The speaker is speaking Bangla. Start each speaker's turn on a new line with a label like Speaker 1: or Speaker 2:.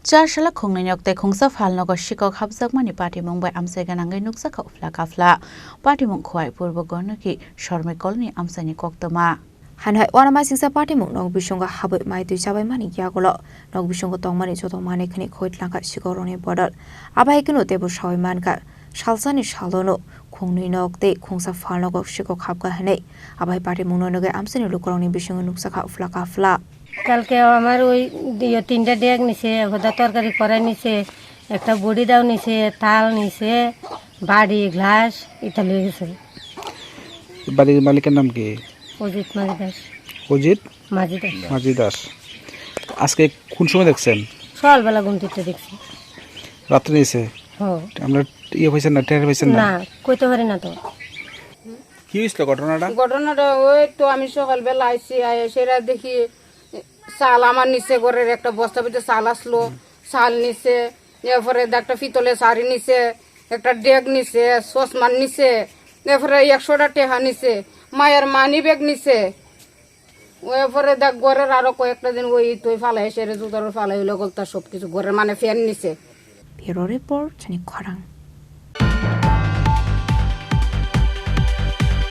Speaker 1: Jar shala khongnai yok te khongsa phalno ko shikok habjak mani party mongbai amsai ganangai nuksa ka ufla kafla party mong khwai purbo gorno ki shorme kolni amsani koktama
Speaker 2: Hanhai wanama singsa party mong nog bisonga habai mai tu sabai mani gyagolo nog bisonga tongmani chotong mani khani khoit langka sikoroni border abai kino tebo shawai manka shalsani shalono khongnai nok te khongsa phalno ko shikok habga hanai abai party mong noge amsani lukoroni bisonga nuksa ka ufla kafla
Speaker 3: কালকে আমার ওই তিনটা ডেক নিছে খোদা তরকারি করাই নিছে একটা বড়ি দাও নিছে তাল নিছে বাড়ি গ্লাস এটা লয়ে গেছে
Speaker 4: বাড়ির মালিকের নাম কি?
Speaker 3: অজিত মাঝি দাস।
Speaker 4: অজিত
Speaker 3: মাঝি দাস।
Speaker 4: আজকে কোন সময় দেখছেন?
Speaker 3: সকালবেলা ঘুমটিতে দেখছি।
Speaker 4: রাত্রে নিছে?
Speaker 3: হ্যাঁ।
Speaker 4: আমরা ইয়ে হইছেন না, টের হইছেন না?
Speaker 3: না, কইতে পারি না তো।
Speaker 4: কি হইছিল ঘটনাটা?
Speaker 5: ঘটনাটা ওই তো আমি সকালবেলা আইছি সেরা দেখি চাল আমার নিচে ঘরের একটা বস্তা ভিতরে চাল আসলো, চাল নিচে, এরপরে একটা পিতলে শাড়ি নিচে, একটা ডেক নিচে, চশমান নিচে, এরপরে 100টা টেহা নিচে, মায়ের মানি ব্যাগ নিচে, এরপরে দেখ ঘরের আরো কয়েকটা দিন ওই তুই ফালাই সেরে জুতার ফালাই হইলো গলতা সবকিছু ঘরের মানে ফ্যান নিচে।
Speaker 2: Bureau Report, Chani Kwarang.